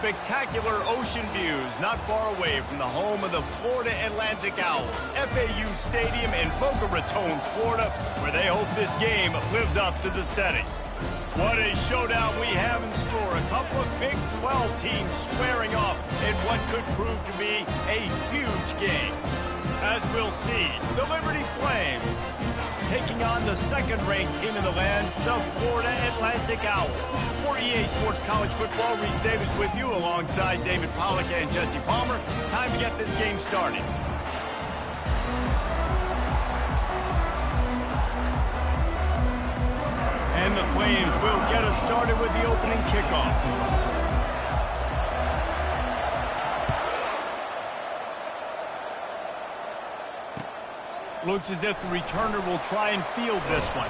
spectacular ocean views not far away from the home of the Florida Atlantic Owls, FAU Stadium in Boca Raton, Florida, where they hope this game lives up to the setting. What a showdown we have in store. A couple of Big 12 teams squaring off in what could prove to be a huge game. As we'll see, the Liberty Flames taking on the second-ranked team in the land, the Florida Atlantic Owls. For EA Sports College Football, Reese Davis with you alongside David Pollack and Jesse Palmer. Time to get this game started. And the Flames will get us started with the opening kickoff. Looks as if the returner will try and field this one.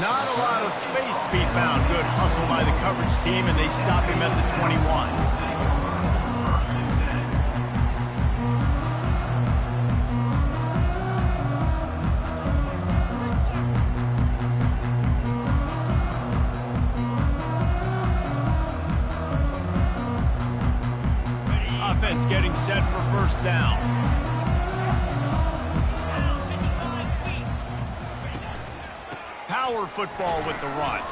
Not a lot of space to be found. Good hustle by the coverage team, and they stop him at the 21. Offense getting set for first down. Power football with the run.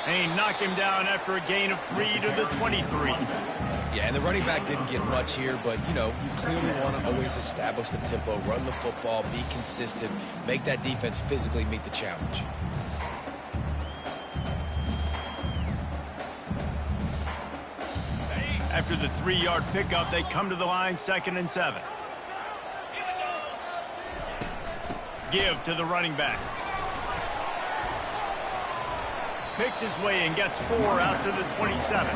They knock him down after a gain of 3 to the 23. Yeah, and the running back didn't get much here, but, you know, you clearly want to always establish the tempo, run the football, be consistent, make that defense physically meet the challenge. After the 3-yard pickup, they come to the line, 2nd and 7. Give to the running back. Picks his way and gets 4 out to the 27.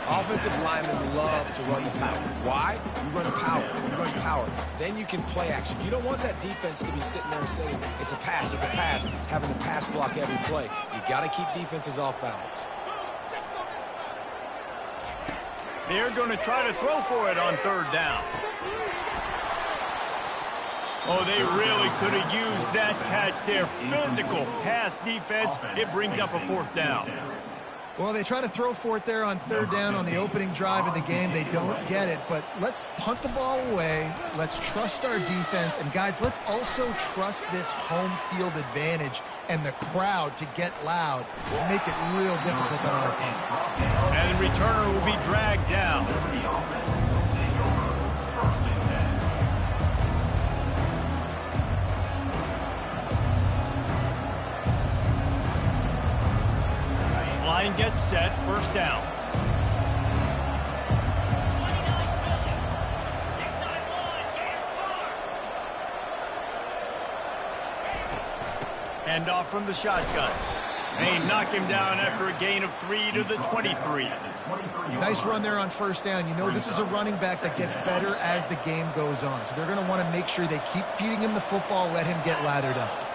Offensive linemen love to run the power. Why? You run power. You run power. Then you can play action. You don't want that defense to be sitting there saying, it's a pass, having to pass block every play. You got to keep defenses off balance. They're going to try to throw for it on 3rd down. Oh, they really could have used that catch there. Physical pass defense. It brings up a 4th down. Well, they try to throw for it there on 3rd down on the opening drive of the game. They don't get it, but let's punt the ball away. Let's trust our defense. And, guys, let's also trust this home field advantage and the crowd to get loud and make it real difficult on our team. And the returner will be dragged down. Line gets set, 1st down. Hand off from the shotgun. They knock him down after a gain of 3 to the 23. Nice run there on 1st down. You know, this is a running back that gets better as the game goes on. So they're going to want to make sure they keep feeding him the football, let him get lathered up.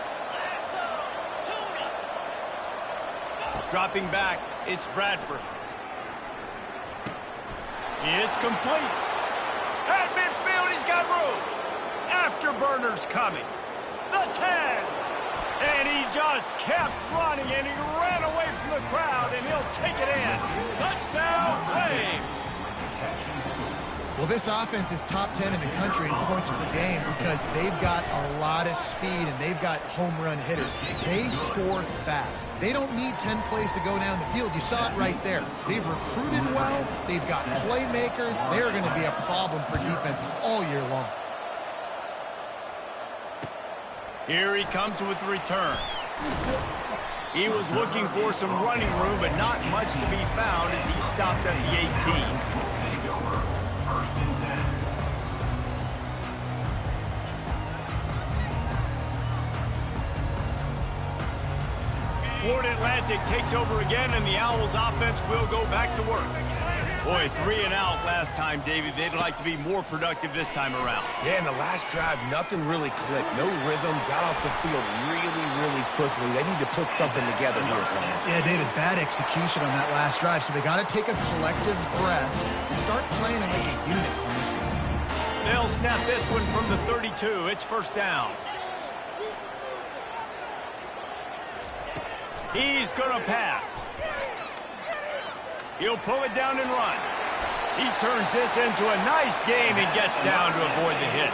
Dropping back, it's Bradford. It's complete. At midfield, he's got room. Afterburners coming. The 10. And he just kept running, and he ran away from the crowd, and he'll take it in. Touchdown, Flames. Well, this offense is top 10 in the country in points per game because they've got a lot of speed and they've got home run hitters. They score fast. They don't need 10 plays to go down the field. You saw it right there. They've recruited well. They've got playmakers. They're going to be a problem for defenses all year long. Here he comes with the return. He was looking for some running room, but not much to be found as he stopped at the 18. Florida Atlantic takes over again, and the Owls offense will go back to work. Boy, 3 and out last time, David. They'd like to be more productive this time around. Yeah, in the last drive, nothing really clicked. No rhythm, got off the field really quickly. They need to put something together here, Colin. Yeah, David, bad execution on that last drive, so they got to take a collective breath and start playing like a unit on this one. They'll snap this one from the 32. It's 1st down. He's going to pass. He'll pull it down and run. He turns this into a nice gain and gets down to avoid the hit.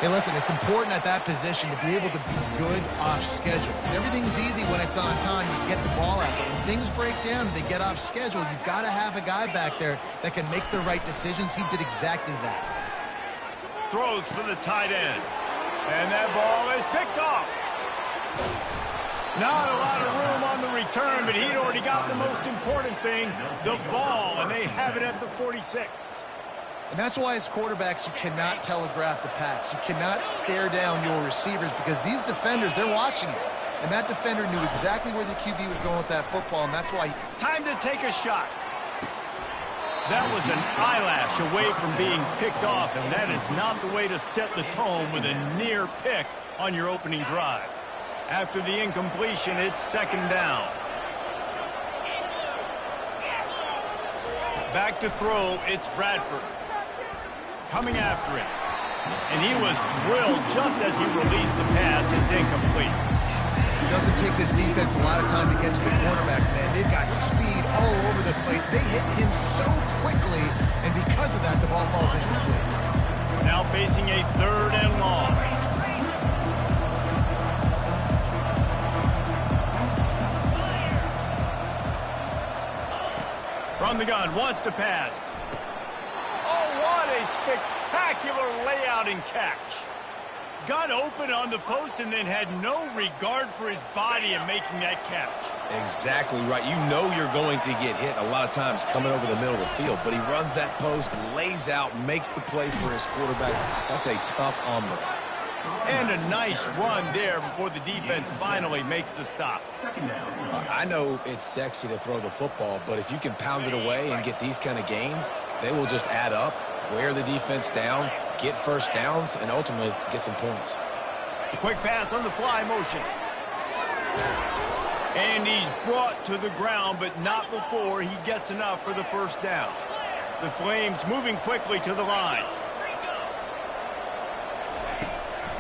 Hey, listen, it's important at that position to be able to be good off schedule. Everything's easy when it's on time. You get the ball out. But when things break down and they get off schedule, you've got to have a guy back there that can make the right decisions. He did exactly that. Throws for the tight end. And that ball is picked off. Not a lot of room on the return, but he'd already got the most important thing, the ball, and they have it at the 46. And that's why as quarterbacks, you cannot telegraph the pass. You cannot stare down your receivers because these defenders, they're watching it. And that defender knew exactly where the QB was going with that football, and that's why... Time to take a shot. That was an eyelash away from being picked off, and that is not the way to set the tone with a near pick on your opening drive. After the incompletion, it's second down. Back to throw, it's Bradford. Coming after it. And he was drilled just as he released the pass. It's incomplete. It doesn't take this defense a lot of time to get to the quarterback, man. They've got speed all over the place. They hit him so quickly, and because of that, the ball falls incomplete. Now facing a third and long. From the gun, wants to pass. Oh, what a spectacular layout and catch. Got open on the post and then had no regard for his body in making that catch. Exactly right. You know you're going to get hit a lot of times coming over the middle of the field, but he runs that post, lays out, makes the play for his quarterback. That's a tough hombre. And a nice run there before the defense finally makes the stop. I know it's sexy to throw the football, but if you can pound it away and get these kind of gains, they will just add up, wear the defense down, get first downs, and ultimately get some points. Quick pass on the fly motion. And he's brought to the ground, but not before he gets enough for the first down. The Flames moving quickly to the line.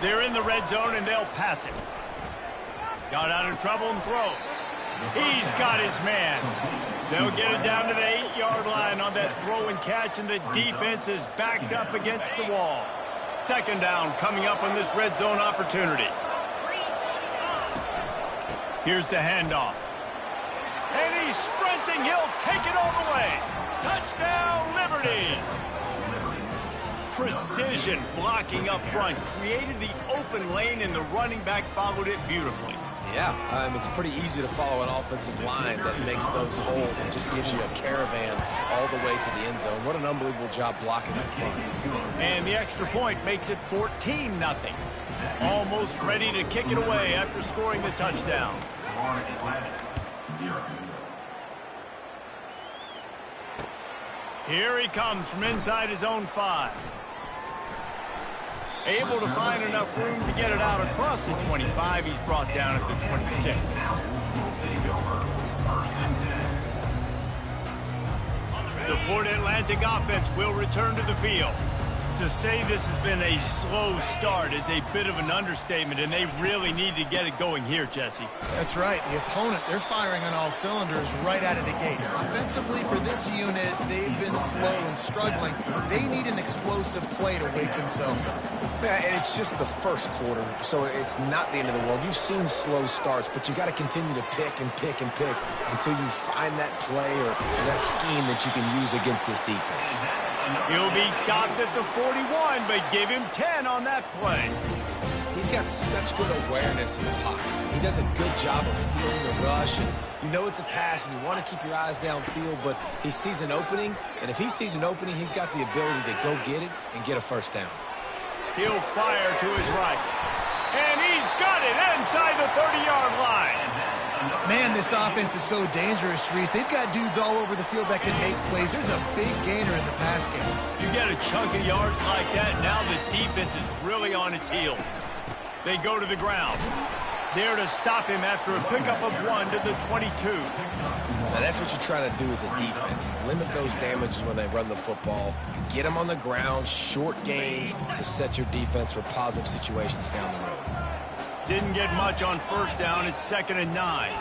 They're in the red zone, and they'll pass it. Got out of trouble and throws. He's got his man. They'll get it down to the 8-yard line on that throw and catch, and the defense is backed up against the wall. Second down coming up on this red zone opportunity. Here's the handoff. And he's sprinting. He'll take it all the way. Touchdown, Liberty. Precision blocking up front created the open lane, and the running back followed it beautifully. Yeah, it's pretty easy to follow an offensive line that makes those holes and just gives you a caravan all the way to the end zone. What an unbelievable job blocking up front. And the extra point makes it 14-0. Almost ready to kick it away after scoring the touchdown. Here he comes from inside his own 5. Able to find enough room to get it out across the 25. He's brought down at the 26. The Florida Atlantic offense will return to the field. To say this has been a slow start is a bit of an understatement, and they really need to get it going here, Jesse. That's right. The opponent, they're firing on all cylinders right out of the gate. Offensively, for this unit, they've been slow and struggling. They need an explosive play to wake themselves up. Yeah, and it's just the first quarter, so it's not the end of the world. You've seen slow starts, but you got to continue to pick and pick and pick until you find that play or that scheme that you can use against this defense. He'll be stopped at the 41, but give him 10 on that play. He's got such good awareness in the pocket. He does a good job of feeling the rush, and you know it's a pass, and you want to keep your eyes downfield, but he sees an opening, and if he sees an opening, he's got the ability to go get it and get a first down. He'll fire to his right. And he's got it inside the 30-yard line. Man, this offense is so dangerous, Reese. They've got dudes all over the field that can make plays. There's a big gainer in the pass game. You get a chunk of yards like that, now the defense is really on its heels. They go to the ground. There to stop him after a pickup of 1 to the 22. Now that's what you're trying to do as a defense. Limit those damages when they run the football. Get them on the ground, short gains to set your defense for positive situations down the road. Didn't get much on first down. It's 2nd and 9.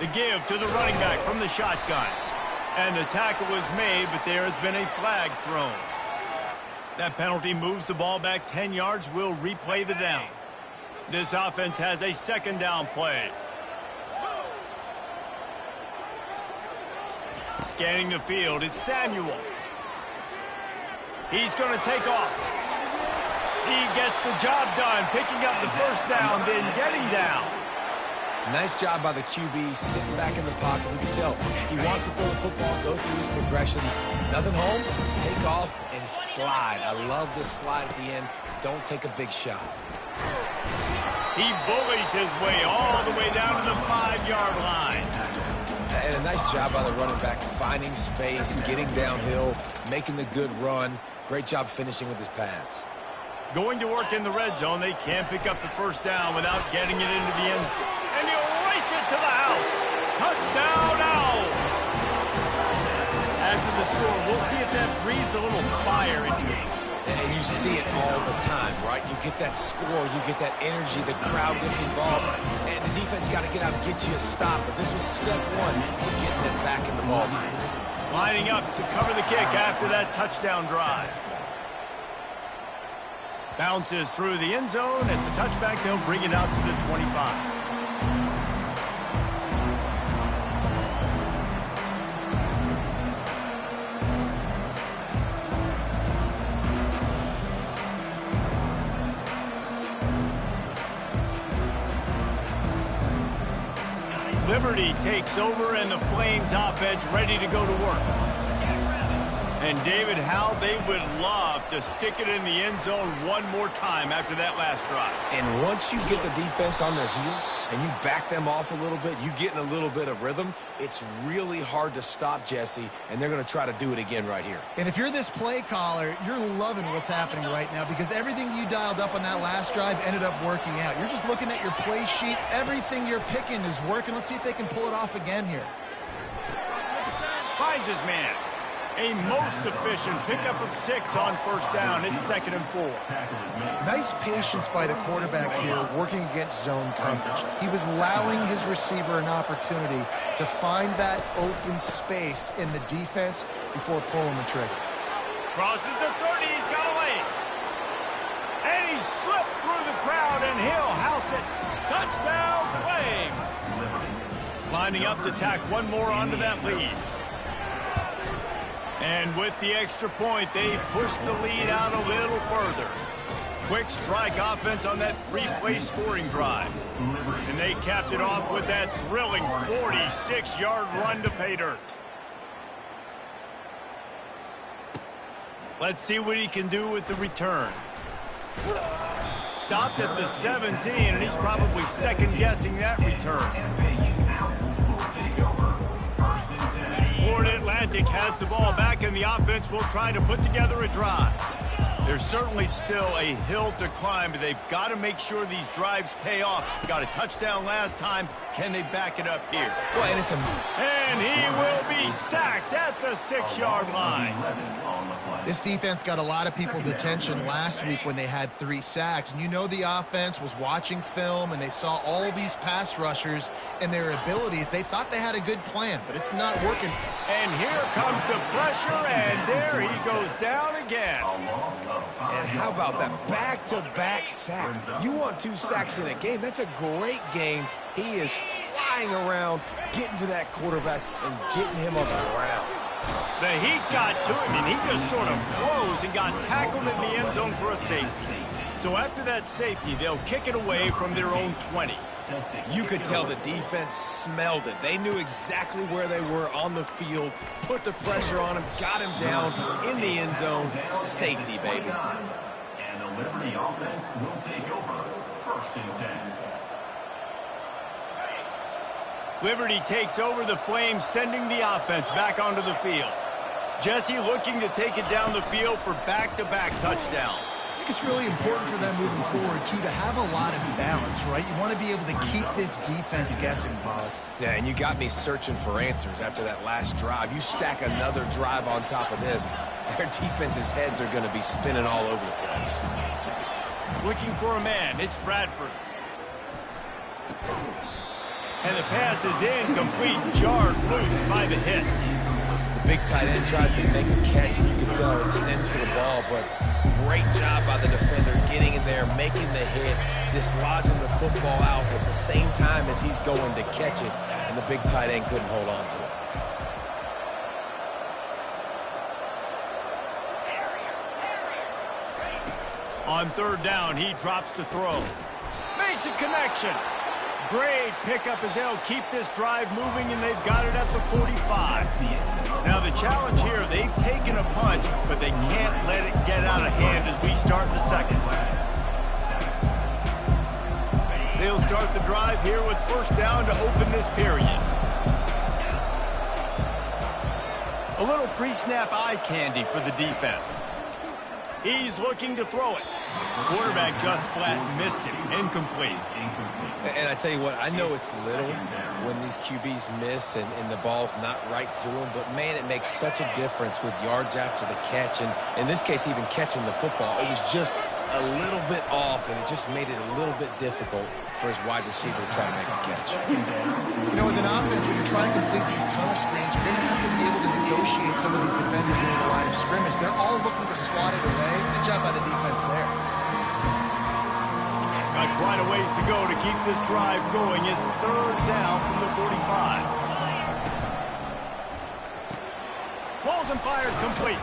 The give to the running back from the shotgun. And the tackle was made, but there has been a flag thrown. That penalty moves the ball back 10 yards. We'll replay the down. This offense has a second down play. Scanning the field, it's Samuel. He's going to take off. He gets the job done, picking up the first down, then getting down. Nice job by the QB, sitting back in the pocket. You can tell he wants to throw the football, go through his progressions. Nothing home, take off, and slide. I love this slide at the end. Don't take a big shot. He bullies his way all the way down to the 5-yard line. And a nice job by the running back, finding space, getting downhill, making the good run. Great job finishing with his pads. Going to work in the red zone, they can't pick up the first down without getting it into the end zone. And he'll race it to the house. Touchdown, Owls! After the score, we'll see if that breathes a little fire into him. And you see it all the time, right? You get that score, you get that energy, the crowd gets involved, and the defense got to get out and get you a stop. But this was step one to getting them back in the ballgame. Lining up to cover the kick after that touchdown drive. Bounces through the end zone. It's a touchback. They'll bring it out to the 25. Liberty takes over, and the Flames offense ready to go to work. And David, how they would love to stick it in the end zone one more time after that last drive. And once you get the defense on their heels and you back them off a little bit, you get in a little bit of rhythm, it's really hard to stop, Jesse, and they're going to try to do it again right here. And if you're this play caller, you're loving what's happening right now because everything you dialed up on that last drive ended up working out. You're just looking at your play sheet. Everything you're picking is working. Let's see if they can pull it off again here. Finds his man. A most efficient pickup of 6 on first down. It's 2nd and 4. Nice patience by the quarterback here working against zone coverage. He was allowing his receiver an opportunity to find that open space in the defense before pulling the trigger. Crosses the 30. He's got a lane. And he slipped through the crowd, and he'll house it. Touchdown, Flames. Lining up to tack one more onto that lead. And with the extra point, they push the lead out a little further. Quick strike offense on that 3-play scoring drive. And they capped it off with that thrilling 46-yard run to pay dirt. Let's see what he can do with the return. Stopped at the 17, and he's probably second-guessing that return. Florida Atlantic has the ball back, and the offense will try to put together a drive. There's certainly still a hill to climb, but they've got to make sure these drives pay off. Got a touchdown last time. Can they back it up here? Well, and he will be sacked at the 6-yard line. This defense got a lot of people's attention last week when they had 3 sacks. And you know the offense was watching film, and they saw all these pass rushers and their abilities. They thought they had a good plan, but it's not working. And here comes the pressure, and there he goes down again. And how about that back-to-back sacks? You want 2 sacks in a game. That's a great game. He is flying around, getting to that quarterback and getting him on the ground. The heat got to him, and he just sort of froze and got tackled in the end zone for a safety. So after that safety, they'll kick it away from their own 20. You could tell the defense smelled it. They knew exactly where they were on the field, put the pressure on him, got him down in the end zone. Safety, baby. And the Liberty offense will take over 1st and 10. Liberty takes over the Flames, sending the offense back onto the field. Jesse looking to take it down the field for back-to-back touchdowns. I think it's really important for them moving forward, too, to have a lot of balance, right? You want to be able to keep this defense guessing, Bob. Yeah, and you got me searching for answers after that last drive. You stack another drive on top of this, their defense's heads are going to be spinning all over the place. Looking for a man. It's Bradford. And the pass is incomplete, jarred loose by the hit. big tight end tries to make a catch, and you can tell he extends for the ball, but great job by the defender getting in there, making the hit, dislodging the football out at the same time as he's going to catch it, and the big tight end couldn't hold on to it. On third down, he drops to throw. Makes a connection. Great pickup as they'll keep this drive moving, and they've got it at the 45. Now the challenge here, they've taken a punch, but they can't let it get out of hand as we start the second. They'll start the drive here with first down to open this period. A little pre-snap eye candy for the defense. He's looking to throw it. The quarterback just flat missed it. Incomplete. And I tell you what, I know it's little when these QBs miss and the ball's not right to them, but man, it makes such a difference with yards after the catch, and in this case, even catching the football. It was just a little bit off, and it just made it a little bit difficult for his wide receiver to try to make the catch. You know, as an offense, when you're trying to complete these tunnel screens, you're going to have to be able to negotiate some of these defenders near the line of scrimmage. They're all looking to swat it away. Good job by the defense there. Got quite a ways to go to keep this drive going. It's third down from the 45. Pulls and fires complete.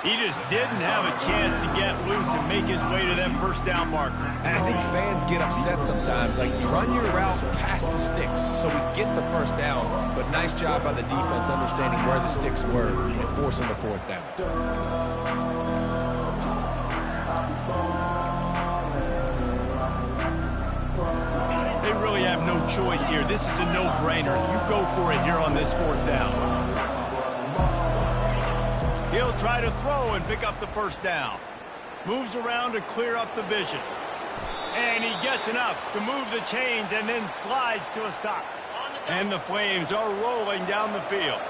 He just didn't have a chance to get loose and make his way to that first down marker. And I think fans get upset sometimes, like run your route past the sticks so we get the first down, but nice job by the defense understanding where the sticks were and forcing the fourth down. They really have no choice here. This is a no-brainer. You go for it here on this fourth down. He'll try to throw and pick up the first down. Moves around to clear up the vision. And he gets enough to move the chains and then slides to a stop. And the Flames are rolling down the field.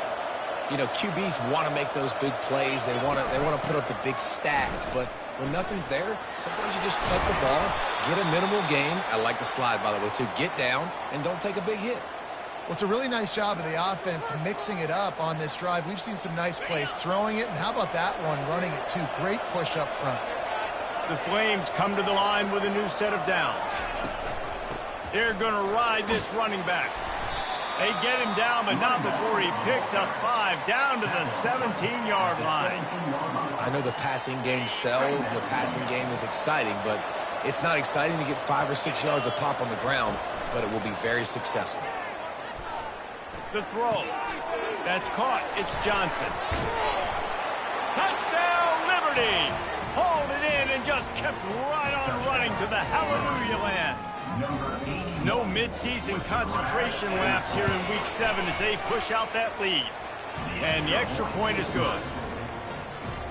You know, QBs want to make those big plays. They want to put up the big stats, but when nothing's there, sometimes you just tuck the ball, get a minimal gain. I like the slide, by the way, too. Get down and don't take a big hit. Well, it's a really nice job of the offense mixing it up on this drive. We've seen some nice plays throwing it, and how about that one running it too? Great push up front. The Flames come to the line with a new set of downs. They're going to ride this running back. They get him down, but not before he picks up 5 down to the 17-yard line. I know the passing game sells and the passing game is exciting, but it's not exciting to get 5 or 6 yards a pop on the ground, but it will be very successful. The throw. That's caught. It's Johnson. Touchdown, Liberty! Hauled it in and just kept right on running to the hallelujah land. No midseason concentration laps here in Week 7 as they push out that lead. And the extra point is good.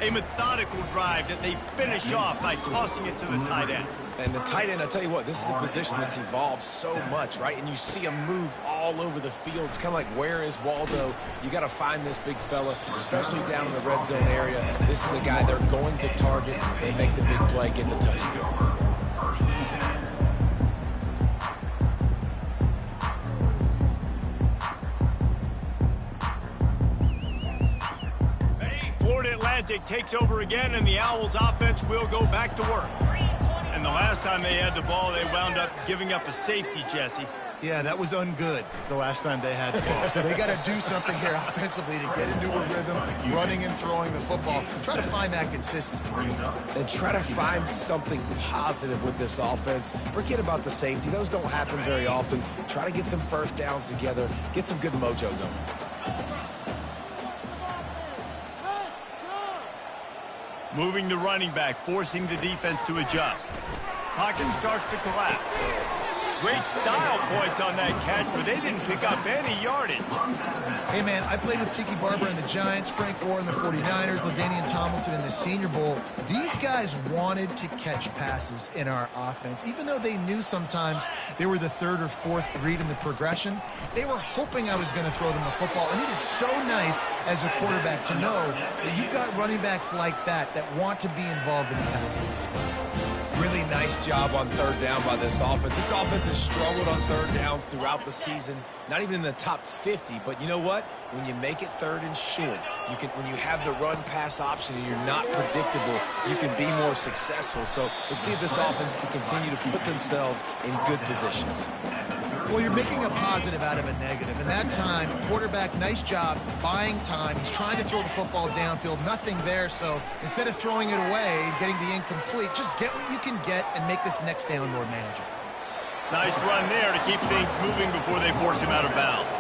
A methodical drive that they finish off by tossing it to the tight end. And the tight end, I'll tell you what, this is a position that's evolved so much, right? And you see him move all over the field. It's kind of like, where is Waldo? You got to find this big fella, especially down in the red zone area. This is the guy they're going to target. They make the big play, get the touchdown. Florida Atlantic takes over again, and the Owls offense will go back to work. And the last time they had the ball, they wound up giving up a safety, Jesse. Yeah, that was ungood the last time they had the ball. So they got to do something here offensively to get into a rhythm, running and throwing the football. Try to find that consistency. And try to find something positive with this offense. Forget about the safety. Those don't happen very often. Try to get some first downs together. Get some good mojo going. Moving the running back, forcing the defense to adjust. Pocket starts to collapse. Great style points on that catch, but they didn't pick up any yardage. Hey, man, I played with Tiki Barber in the Giants, Frank Gore in the 49ers, LaDainian Tomlinson in the Senior Bowl. These guys wanted to catch passes in our offense. Even though they knew sometimes they were the third or fourth read in the progression, they were hoping I was going to throw them the football. And it is so nice as a quarterback to know that you've got running backs like that want to be involved in the passing. Really nice job on third down by this offense. This offense has struggled on third downs throughout the season. Not even in the top 50, but you know what? When you make it third and short, when you have the run-pass option and you're not predictable, you can be more successful. So let's see if this offense can continue to put themselves in good positions. Well, you're making a positive out of a negative. And that time, quarterback, nice job buying time. He's trying to throw the football downfield. Nothing there. So instead of throwing it away and getting the incomplete, just get what you can get and make this next down more manageable. Nice run there to keep things moving before they force him out of bounds.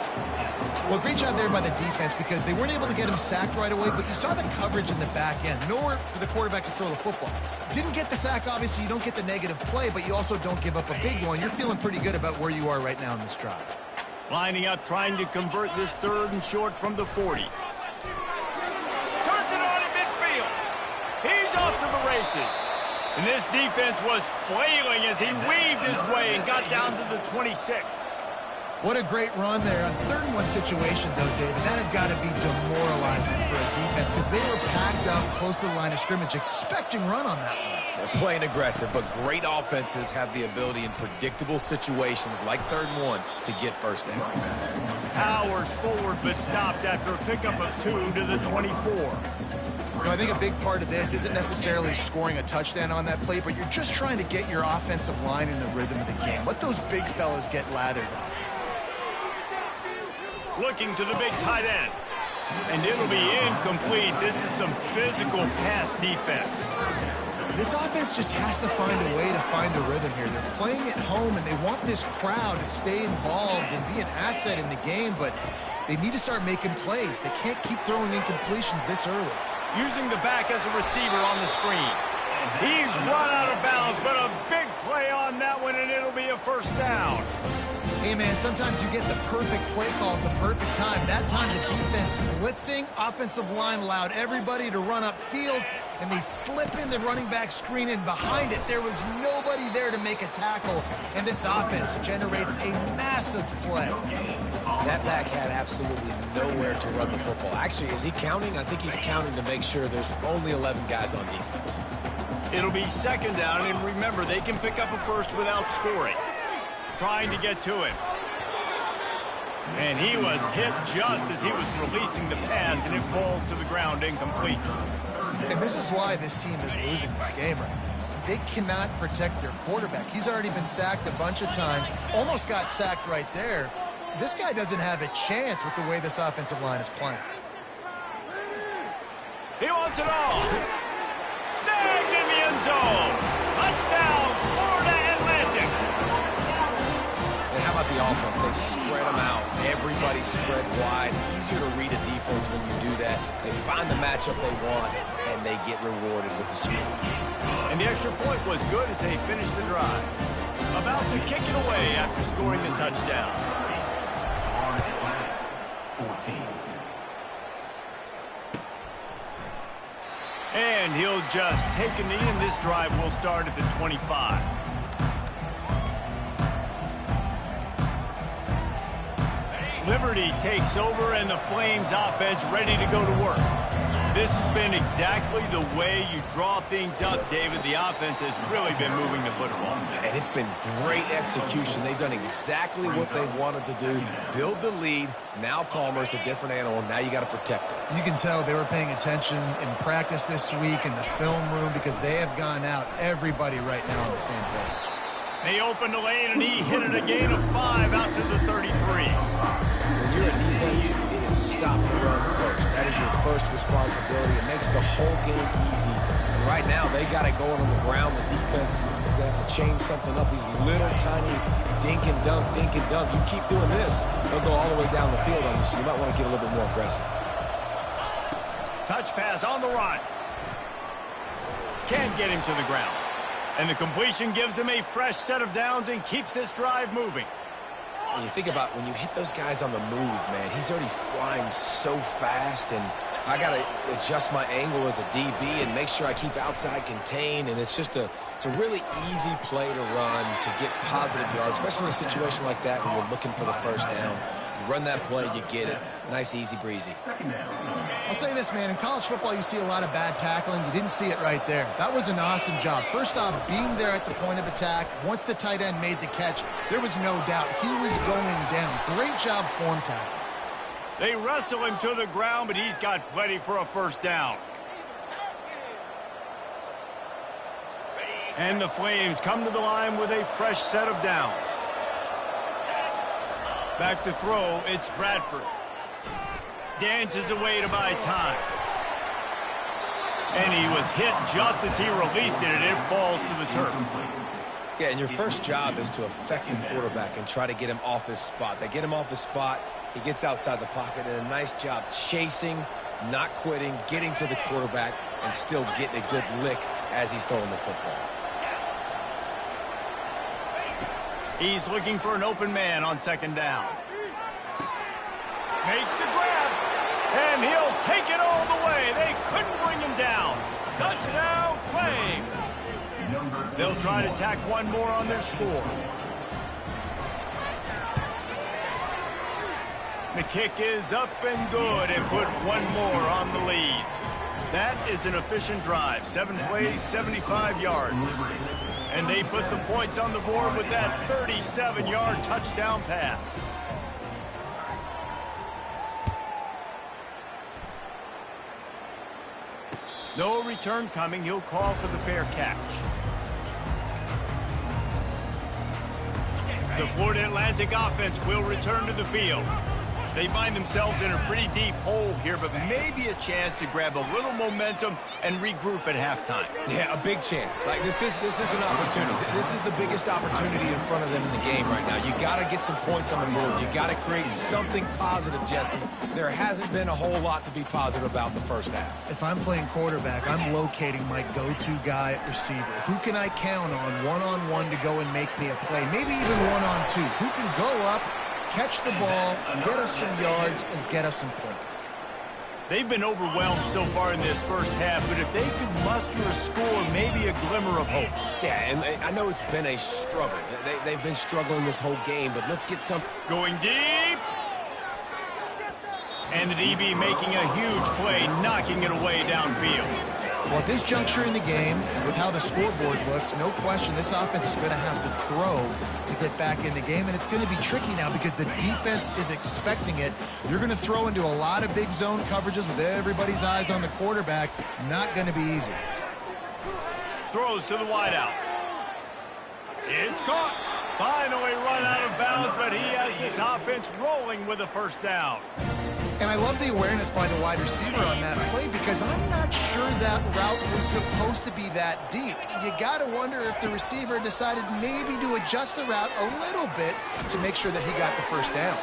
Well, great job there by the defense because they weren't able to get him sacked right away, but you saw the coverage in the back end. Nowhere for the quarterback to throw the football. Didn't get the sack, obviously. You don't get the negative play, but you also don't give up a big one. You're feeling pretty good about where you are right now in this drive. Lining up, trying to convert this third and short from the 40. Turns it on in midfield. He's off to the races. And this defense was flailing as he weaved his way and got down to the 26. What a great run there. On 3rd and 1 situation, though, David, that has got to be demoralizing for a defense because they were packed up close to the line of scrimmage, expecting run on that one. They're playing aggressive, but great offenses have the ability in predictable situations like 3rd and 1 to get first downs. Powers forward, but stopped after a pickup of 2 to the 24. You know, I think a big part of this isn't necessarily scoring a touchdown on that play, but you're just trying to get your offensive line in the rhythm of the game. Let those big fellas get lathered up. Looking to the big tight end. And it'll be incomplete. This is some physical pass defense. This offense just has to find a way to find a rhythm here. They're playing at home, and they want this crowd to stay involved and be an asset in the game, but they need to start making plays. They can't keep throwing incompletions this early. Using the back as a receiver on the screen. He's run out of bounds, but a big play on that one, and it'll be a first down. Hey, man, sometimes you get the perfect play call at the perfect time. That time the defense blitzing, offensive line allowed everybody to run upfield, and they slip in the running back screen, and behind it, there was nobody there to make a tackle, and this offense generates a massive play. That back had absolutely nowhere to run the football. Actually, is he counting? I think he's counting to make sure there's only 11 guys on defense. It'll be 2nd down, and remember, they can pick up a first without scoring. Trying to get to him. And he was hit just as he was releasing the pass, and it falls to the ground incomplete. And this is why this team is losing this game right now. They cannot protect their quarterback. He's already been sacked a bunch of times, almost got sacked right there. This guy doesn't have a chance with the way this offensive line is playing. He wants it all. Snagged in the end zone. Touchdown, Florida Atlantic. And how about the offense? They spread them out. Everybody spread wide. Easier to read a defense when you do that. They find the matchup they want, and they get rewarded with the speed. And the extra point was good as they finished the drive. About to kick it away after scoring the touchdown. 14. And he'll just take a knee, and this drive will start at the 25. Liberty takes over, and the Flames offense ready to go to work. This has been exactly the way you draw things up, David. The offense has really been moving the football. And it's been great execution. They've done exactly what they've wanted to do. Build the lead. Now Palmer's a different animal. Now you got to protect it. You can tell they were paying attention in practice this week in the film room because they have gone out, everybody right now on the same page. They opened the lane, and he hit it a gain of 5 out to the 33. When you're a defense, it is stop the run first. That is your first responsibility. It makes the whole game easy. And right now, they got it going on the ground. The defense is going to have to change something up. These little tiny dink and dunk, dink and dunk. You keep doing this, they'll go all the way down the field on you, so you might want to get a little bit more aggressive. Touch pass on the run. Can't get him to the ground. And the completion gives him a fresh set of downs and keeps this drive moving. When you think about when you hit those guys on the move, man, he's already flying so fast, and I got to adjust my angle as a DB and make sure I keep outside contained, and it's a really easy play to run to get positive yards, especially in a situation like that when you're looking for the first down. You run that play, you get it. Nice, easy breezy. I'll say this, man. In college football, you see a lot of bad tackling. You didn't see it right there. That was an awesome job. First off, being there at the point of attack. Once the tight end made the catch, there was no doubt he was going down. Great job form tackle. They wrestle him to the ground, but he's got plenty for a first down. And the Flames come to the line with a fresh set of downs. Back to throw, it's Bradford. Dances away to buy time. And he was hit just as he released it, and it falls to the turf. Yeah, and your first job is to affect the quarterback and try to get him off his spot. They get him off his spot, he gets outside the pocket, and a nice job chasing, not quitting, getting to the quarterback, and still getting a good lick as he's throwing the football. He's looking for an open man on second down. Makes the grab, and he'll take it all the way. They couldn't bring him down. Touchdown, Flames. They'll try to tack one more on their score. The kick is up and good, and put one more on the lead. That is an efficient drive. 7 plays, 75 yards. And they put the points on the board with that 37-yard touchdown pass. No return coming. He'll call for the fair catch. The Florida Atlantic offense will return to the field. They find themselves in a pretty deep hole here, but maybe a chance to grab a little momentum and regroup at halftime. Yeah, a big chance. Like this is an opportunity. This is the biggest opportunity in front of them in the game right now. You got to get some points on the board. You got to create something positive, Jesse. There hasn't been a whole lot to be positive about the first half. If I'm playing quarterback, I'm locating my go-to guy at receiver. Who can I count on one-on-one to go and make me a play? Maybe even one-on-two. Who can go up, catch the ball, get us some yards, and get us some points. They've been overwhelmed so far in this first half, but if they could muster a score, maybe a glimmer of hope. Yeah, and I know it's been a struggle. They've been struggling this whole game, but let's get some... Going deep. And the DB making a huge play, knocking it away downfield. Well, at this juncture in the game, with how the scoreboard looks, no question this offense is going to have to throw to get back in the game, and it's going to be tricky now because the defense is expecting it. You're going to throw into a lot of big zone coverages with everybody's eyes on the quarterback. Not going to be easy. Throws to the wideout. It's caught. Finally run out of bounds, but he has this offense rolling with a first down. And I love the awareness by the wide receiver on that play because I'm not sure that route was supposed to be that deep. You got to wonder if the receiver decided maybe to adjust the route a little bit to make sure that he got the first down.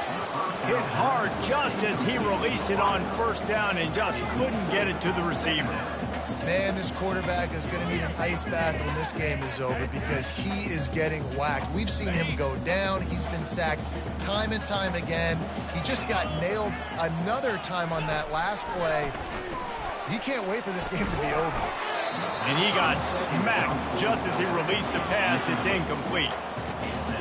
Hit hard just as he released it on first down and just couldn't get it to the receiver. Man, this quarterback is going to need an ice bath when this game is over because he is getting whacked. We've seen him go down. He's been sacked time and time again. He just got nailed another time on that last play. He can't wait for this game to be over. And he got smacked just as he released the pass. It's incomplete.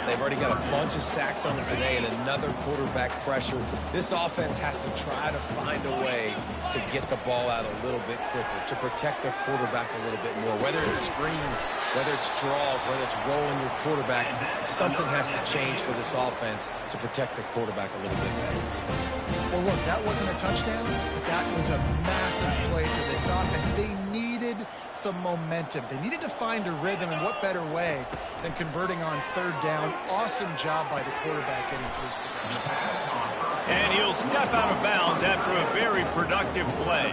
They've already got a bunch of sacks on it today and another quarterback pressure. This offense has to try to find a way to get the ball out a little bit quicker, to protect their quarterback a little bit more. Whether it's screens, whether it's draws, whether it's rolling your quarterback, something has to change for this offense to protect their quarterback a little bit better. Well, look, that wasn't a touchdown, but that was a massive play for this offense. They needed some momentum. They needed to find a rhythm, and what better way than converting on third down. Awesome job by the quarterback getting through his progression. And he'll step out of bounds after a very productive play.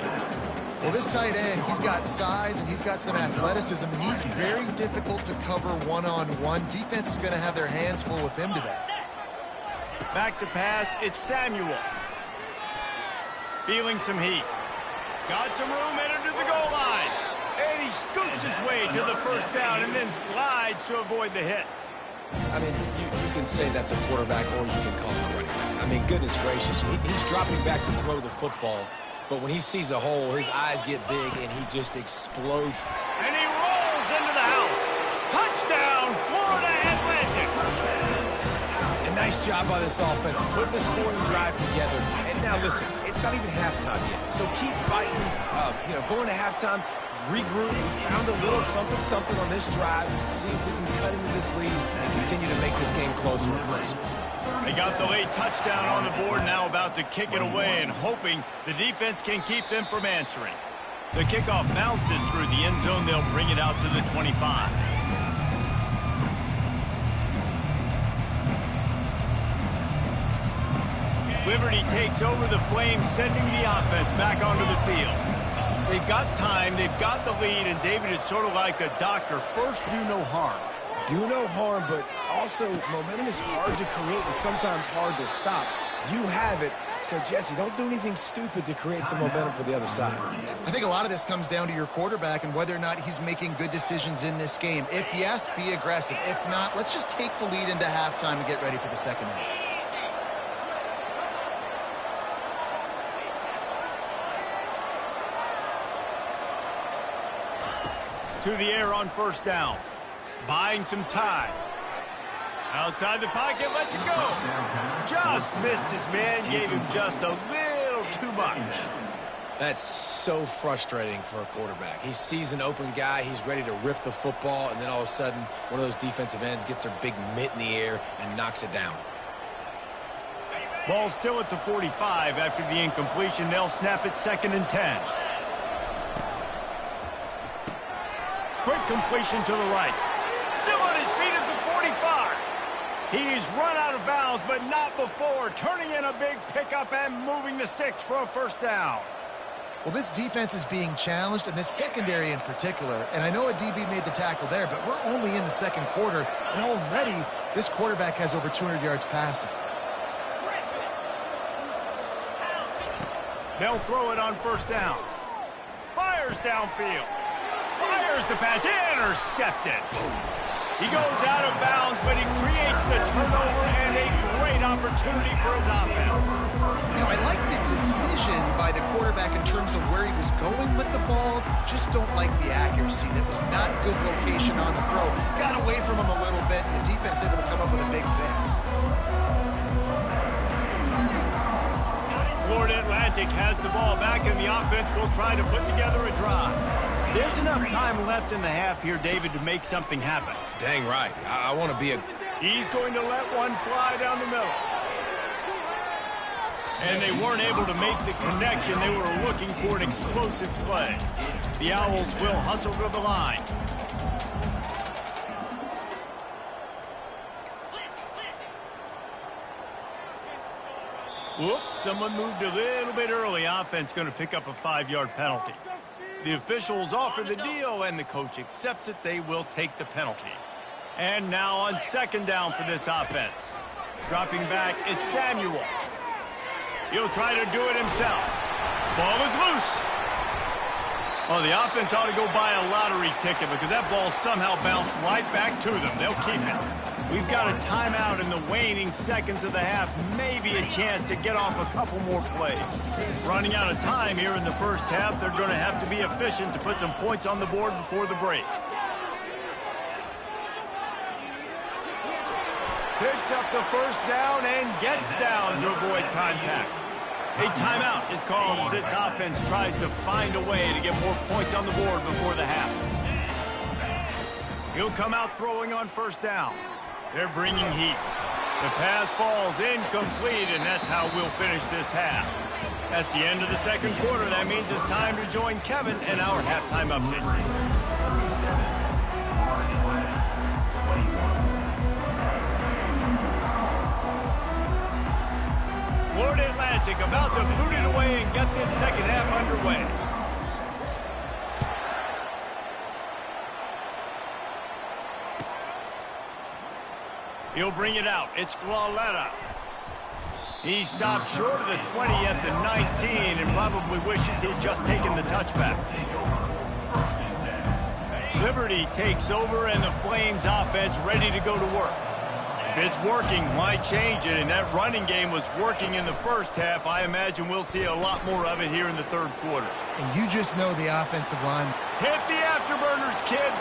Well, this tight end, he's got size and he's got some athleticism, and he's very difficult to cover one-on-one. Defense is going to have their hands full with him today. Back to pass, it's Samuel. Feeling some heat. Got some room, entered to the goal line. And he scoots his way to the first down and then slides to avoid the hit. I mean, you can say that's a quarterback or you can call him a running back. I mean, goodness gracious, he's dropping back to throw the football. But when he sees a hole, his eyes get big and he just explodes. And he rolls into the house. Touchdown, Florida Atlantic. And nice job by this offense. Put the scoring drive together. And now, listen, it's not even halftime yet. So keep fighting, going to halftime, regroup. We found a little something on this drive. See if we can cut into this lead and continue to make this game closer and closer. They got the late touchdown on the board, now about to kick it away and hoping the defense can keep them from answering. The kickoff bounces through the end zone. They'll bring it out to the 25. Liberty takes over the Flames, sending the offense back onto the field. They've got time, they've got the lead, and David, it's sort of like a doctor. First, do no harm. Do no harm, but also momentum is hard to create and sometimes hard to stop. You have it, so Jesse, don't do anything stupid to create some momentum for the other side. I think a lot of this comes down to your quarterback and whether or not he's making good decisions in this game. If yes, be aggressive. If not, let's just take the lead into halftime and get ready for the second half. To the air on first down. Buying some time. Outside the pocket, lets it go. Just missed his man, gave him just a little too much. That's so frustrating for a quarterback. He sees an open guy, he's ready to rip the football, and then all of a sudden, one of those defensive ends gets their big mitt in the air and knocks it down. Ball still at the 45 after the incompletion. They'll snap it 2nd and 10. Quick completion to the right. Still on his feet at the 45. He's run out of bounds, but not before. Turning in a big pickup and moving the sticks for a first down. Well, this defense is being challenged, and this secondary in particular. And I know a DB made the tackle there, but we're only in the second quarter, and already this quarterback has over 200 yards passing. They'll throw it on first down. Fires downfield. Fires the pass, intercepted. He goes out of bounds, but he creates the turnover and a great opportunity for his offense. You know, I like the decision by the quarterback in terms of where he was going with the ball. Just don't like the accuracy. That was not good location on the throw. Got away from him a little bit, and the defense able to come up with a big pick. Florida Atlantic has the ball back, and the offense will try to put together a drive. There's enough time left in the half here, David, to make something happen. Dang right. I want to be a... He's going to let one fly down the middle. And they weren't able to make the connection. They were looking for an explosive play. The Owls will hustle to the line. Whoops, someone moved a little bit early. Offense going to pick up a 5-yard penalty. The officials offer the deal, and the coach accepts it. They will take the penalty. And now on second down for this offense. Dropping back, it's Samuel. He'll try to do it himself. Ball is loose. Oh, the offense ought to go buy a lottery ticket because that ball somehow bounced right back to them. They'll keep it. We've got a timeout in the waning seconds of the half. Maybe a chance to get off a couple more plays. Running out of time here in the first half. They're going to have to be efficient to put some points on the board before the break. Picks up the first down and gets down to avoid contact. A timeout is called as this offense tries to find a way to get more points on the board before the half. He'll come out throwing on first down. They're bringing heat. The pass falls incomplete, and that's how we'll finish this half. That's the end of the second quarter. That means it's time to join Kevin and our halftime update. Florida Atlantic about to boot it away and get this second half underway. He'll bring it out. It's Flaletta. He stopped short of the 20 at the 19 and probably wishes he'd just taken the touchback. Liberty takes over and the Flames offense ready to go to work. If it's working, why change it? And that running game was working in the first half. I imagine we'll see a lot more of it here in the third quarter. And you just know the offensive line. Hit the afterburners, kid.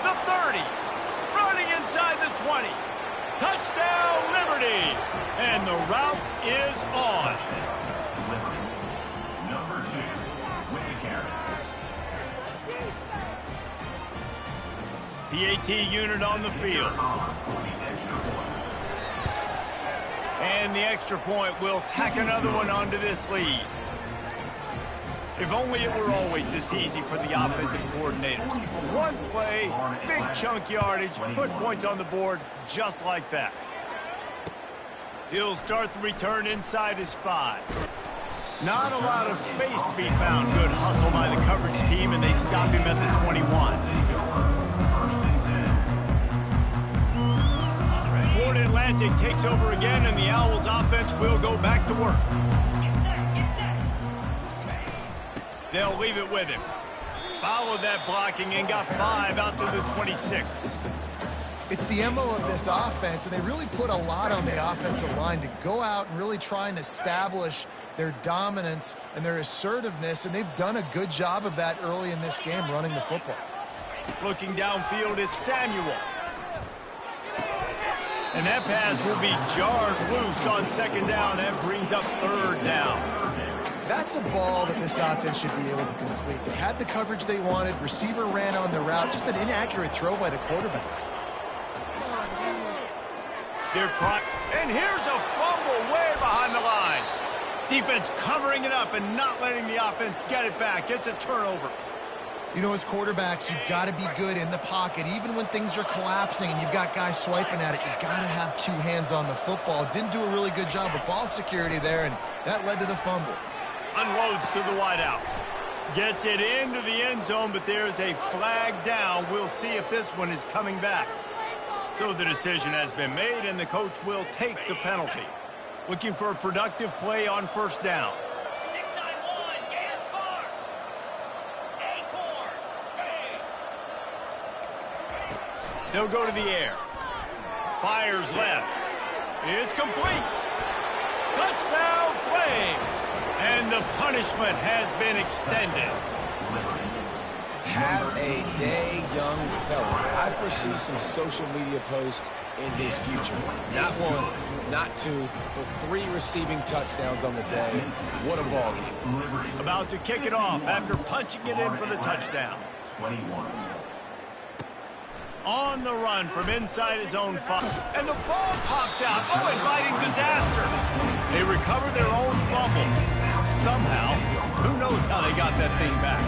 The 30. Running inside the 20. Touchdown, Liberty. And the route is on. Liberty. Number 2 with the carry. PAT unit on the field. And the extra point will tack another one onto this lead. If only it were always this easy for the offensive coordinators. One play, big chunk yardage, put points on the board just like that. He'll start the return inside his 5. Not a lot of space to be found. Good hustle by the coverage team, and they stop him at the 21. Florida Atlantic takes over again, and the Owls offense will go back to work. They'll leave it with him. Followed that blocking and got 5 out to the 26. It's the MO of this offense, and they really put a lot on the offensive line to go out and really try and establish their dominance and their assertiveness, and they've done a good job of that early in this game, running the football. Looking downfield, it's Samuel. And that pass will be jarred loose on second down and brings up third down. That's a ball that this offense should be able to complete. They had the coverage they wanted. Receiver ran on the route. Just an inaccurate throw by the quarterback. They're trying, and here's a fumble way behind the line. Defense covering it up and not letting the offense get it back. It's a turnover. You know, as quarterbacks, you've got to be good in the pocket. Even when things are collapsing and you've got guys swiping at it, you've got to have 2 hands on the football. Didn't do a really good job of ball security there, and that led to the fumble. Unloads to the wideout. Gets it into the end zone, but there's a flag down. We'll see if this one is coming back. So the decision has been made, and the coach will take the penalty. Looking for a productive play on first down. They'll go to the air. Fires left. It's complete. Touchdown Flames. And the punishment has been extended. Have a day, young fella. I foresee some social media posts in his future. Not 1, not 2, but 3 receiving touchdowns on the day. What a ball game. About to kick it off after punching it in for the touchdown. 21. On the run from inside his own 5. And the ball pops out. Oh, inviting disaster. They recover their own fumble. Somehow, who knows how they got that thing back.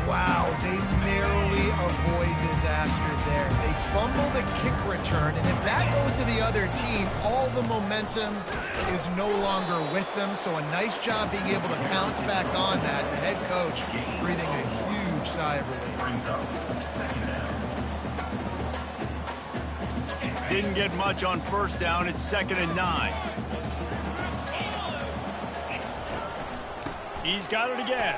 Wow, they narrowly avoid disaster there. They fumble the kick return, and if that goes to the other team, all the momentum is no longer with them. So a nice job being able to pounce back on that. The head coach breathing a huge sigh of relief. Didn't get much on first down. It's 2nd and 9. He's got it again.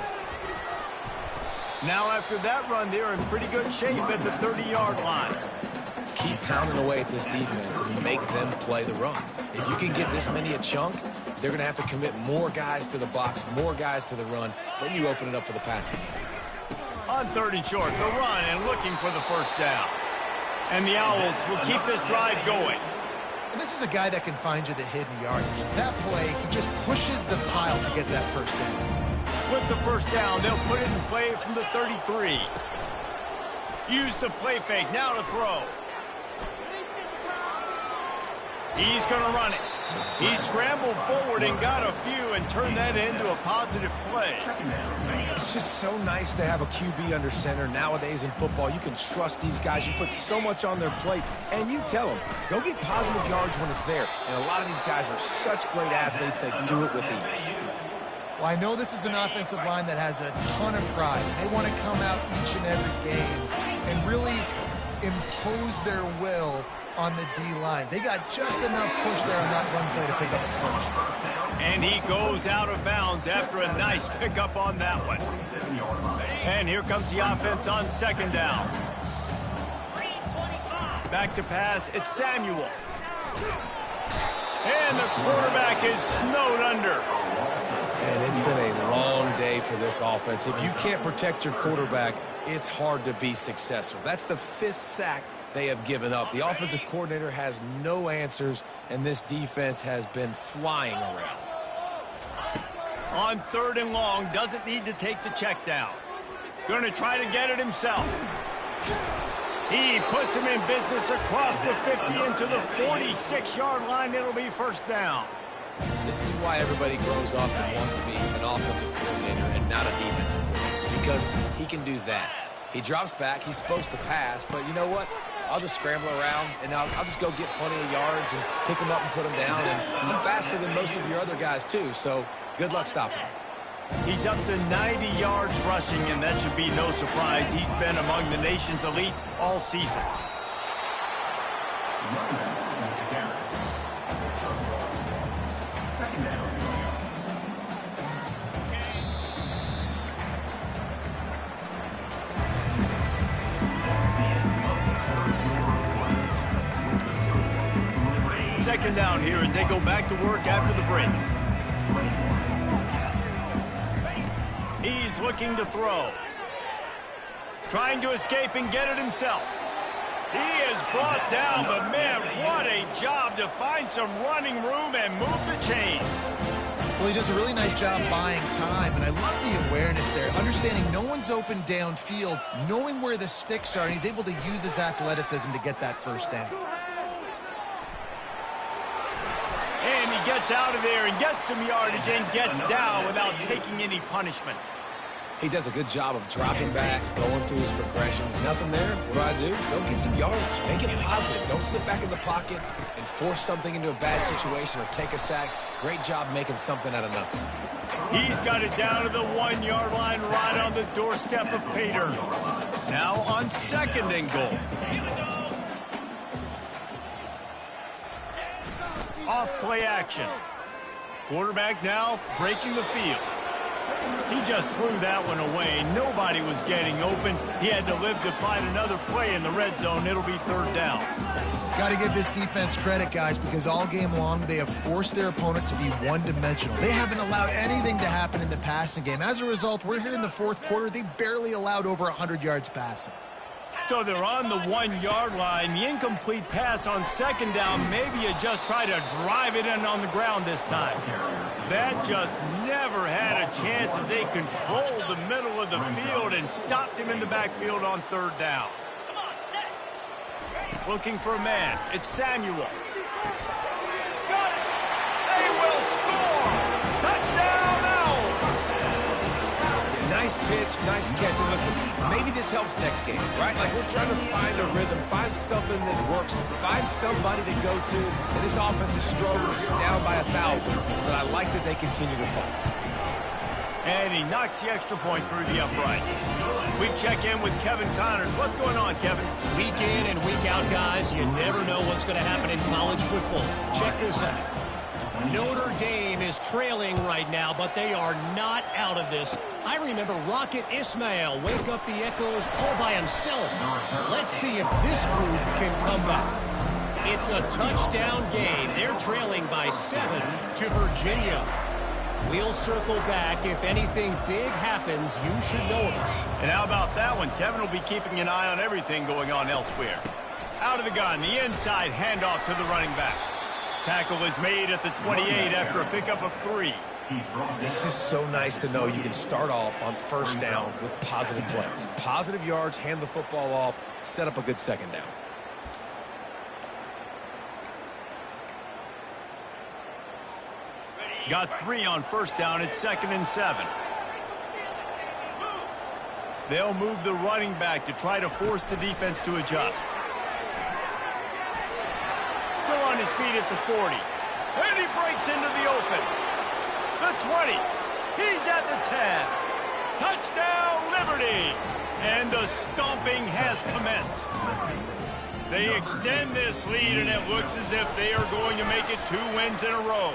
Now after that run, they're in pretty good shape at the 30-yard line. Keep pounding away at this defense and make them play the run. If you can get this many a chunk, they're going to have to commit more guys to the box, more guys to the run. Then you open it up for the passing game. On 3rd and short, the run and looking for the first down. And the Owls will keep this drive going. And this is a guy that can find you the hidden yardage. That play, he just pushes the pile to get that first down. With the first down, they'll put it in play from the 33. Use the play fake, now to throw. He's going to run it. He scrambled forward and got a few and turned that into a positive play. It's just so nice to have a QB under center. Nowadays in football, you can trust these guys. You put so much on their plate, and you tell them, go get positive yards when it's there. And a lot of these guys are such great athletes that do it with ease. Well, I know this is an offensive line that has a ton of pride. They want to come out each and every game and really impose their will on the D-line. They got just enough push there on that run play to pick up the first. And he goes out of bounds after a nice pickup on that one. And here comes the offense on 2nd down. Back to pass, it's Samuel. And the quarterback is snowed under. And it's been a long day for this offense. If you can't protect your quarterback, it's hard to be successful. That's the 5th sack they have given up. The offensive coordinator has no answers, and this defense has been flying around. On 3rd and long, doesn't need to take the check down. Going to try to get it himself. He puts him in business across the 50 into the 46-yard line. It'll be 1st down. This is why everybody grows up and wants to be an offensive coordinator and not a defensive coordinator, because he can do that. He drops back. He's supposed to pass, but you know what? I'll just scramble around, and I'll just go get plenty of yards and pick them up and put them down. And I'm faster than most of your other guys, too, so good luck stopping him. He's up to 90 yards rushing, and that should be no surprise. He's been among the nation's elite all season. Second down here as they go back to work after the break. He's looking to throw. Trying to escape and get it himself. He is brought down, but man, what a job to find some running room and move the chains. Well, he does a really nice job buying time, and I love the awareness there, understanding no one's open downfield, knowing where the sticks are, and he's able to use his athleticism to get that 1st down. And he gets out of there and gets some yardage and gets down without taking any punishment. He does a good job of dropping back, going through his progressions. Nothing there. What do? Go get some yards. Make it positive. Don't sit back in the pocket and force something into a bad situation or take a sack. Great job making something out of nothing. He's got it down to the 1-yard line right on the doorstep of Pater. Now on 2nd and goal. Off play action. Quarterback now breaking the field. He just threw that one away. Nobody was getting open. He had to live to find another play in the red zone. It'll be 3rd down. Got to give this defense credit, guys, because all game long they have forced their opponent to be one-dimensional. They haven't allowed anything to happen in the passing game. As a result, we're here in the 4th quarter. They barely allowed over 100 yards passing. So they're on the 1-yard line. The incomplete pass on 2nd down. Maybe you just try to drive it in on the ground this time. That just never had a chance as they controlled the middle of the field and stopped him in the backfield on 3rd down. Looking for a man. It's Samuel. Got it. They will score. Touchdown Owls. Nice pitch, nice catch. And listen, maybe this helps next game, right? Like we're trying to find a rhythm, find something that works, find somebody to go to. And this offense is struggling. You're down by 1,000, but I like that they continue to fight. And he knocks the extra point through the uprights. We check in with Kevin Connors. What's going on, Kevin? Week in and week out, guys, you never know what's going to happen in college football. Check this out. Notre Dame is trailing right now, but they are not out of this. I remember Rocket Ismail wake up the echoes all by himself. Let's see if this group can come back. It's a touchdown game. They're trailing by 7 to Virginia. We'll circle back. If anything big happens, you should know about it. And how about that one? Kevin will be keeping an eye on everything going on elsewhere. Out of the gun, the inside handoff to the running back. Tackle is made at the 28 after a pickup of 3. This is so nice to know you can start off on 1st down with positive plays. Positive yards, hand the football off, set up a good 2nd down. Got 3 on 1st down. It's 2nd and 7. They'll move the running back to try to force the defense to adjust. Still on his feet at the 40. And he breaks into the open. The 20. He's at the 10. Touchdown, Liberty. And the stomping has commenced. They extend this lead, and it looks as if they are going to make it 2 wins in a row.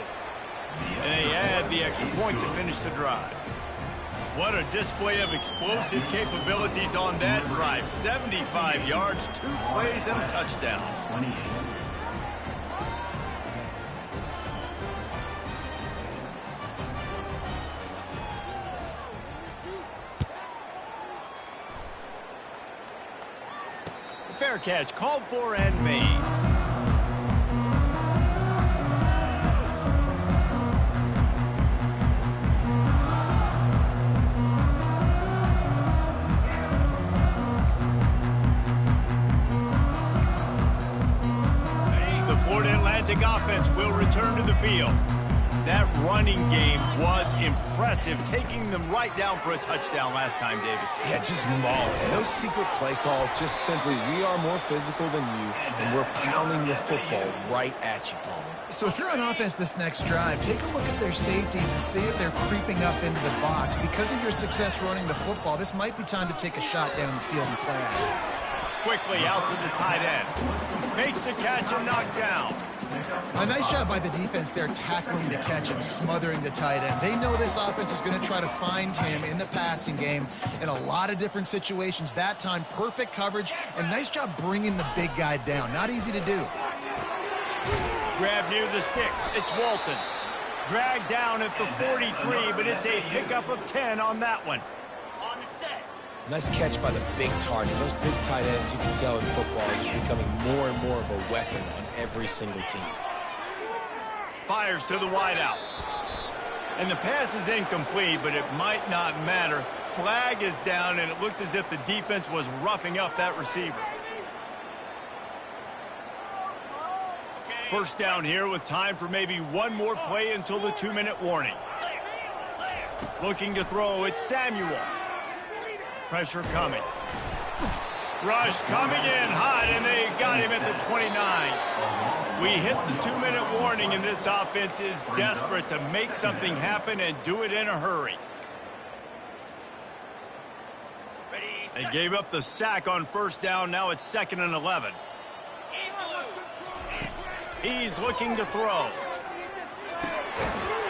And they add the extra point to finish the drive. What a display of explosive capabilities on that drive. 75 yards, 2 plays, and a touchdown. Fair catch, called for and made. The Florida Atlantic offense will return to the field. That running game was impressive, taking them right down for a touchdown last time, David. Yeah, just mauling. Those secret play calls, just simply, we are more physical than you, and we're pounding the football right at you, Paul. So if you're on offense this next drive, take a look at their safeties and see if they're creeping up into the box. Because of your success running the football, this might be time to take a shot down the field and play action. Quickly out to the tight end. Makes the catch and knocked down. A nice job by the defense there, tackling the catch and smothering the tight end. They know this offense is going to try to find him in the passing game in a lot of different situations. That time, perfect coverage, and nice job bringing the big guy down. Not easy to do. Grab near the sticks. It's Walton. Dragged down at the 43, but it's a pickup of 10 on that one. Nice catch by the big target. Those big tight ends, you can tell in football, are just becoming more and more of a weapon on every single team. Fires to the wideout. And the pass is incomplete, but it might not matter. Flag is down, and it looked as if the defense was roughing up that receiver. First down here with time for maybe one more play until the 2-minute warning. Looking to throw, it's Samuel. Pressure coming. Rush coming in hot, and they got him at the 29. We hit the 2-minute warning, and this offense is desperate to make something happen and do it in a hurry. They gave up the sack on first down. Now it's 2nd and 11. He's looking to throw.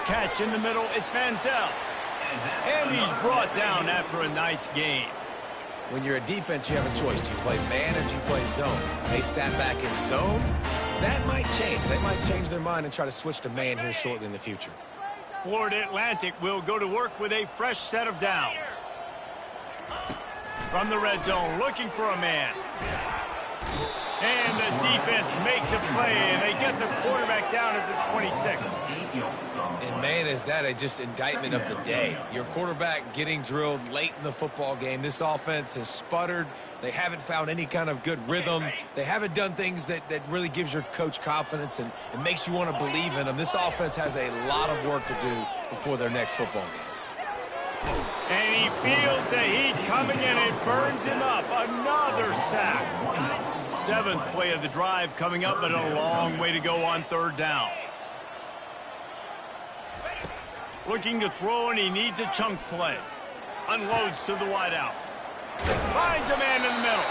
Catch in the middle. It's Manziel. And he's brought down after a nice gain. When you're a defense, you have a choice. Do you play man or do you play zone? They sat back in zone. That might change. They might change their mind and try to switch to man here shortly in the future. Florida Atlantic will go to work with a fresh set of downs. From the red zone, looking for a man. And the defense makes a play, and they get the quarterback down at the 26. And, man, is that a just indictment of the day. Your quarterback getting drilled late in the football game. This offense has sputtered. They haven't found any kind of good rhythm. They haven't done things that really gives your coach confidence and it makes you want to believe in them. This offense has a lot of work to do before their next football game. And he feels the heat coming in and burns him up. Another sack. 7th play of the drive coming up, but a long way to go on 3rd down. Looking to throw, and he needs a chunk play. Unloads to the wideout. Finds a man in the middle.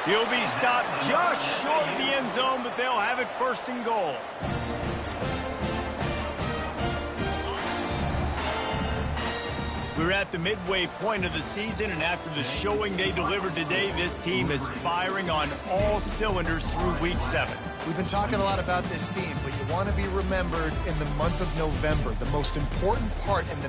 He'll be stopped just short of the end zone, but they'll have it 1st and goal. We're at the midway point of the season, and after the showing they delivered today, this team is firing on all cylinders through Week 7. We've been talking a lot about this team, but you want to be remembered in the month of November. The most important part in the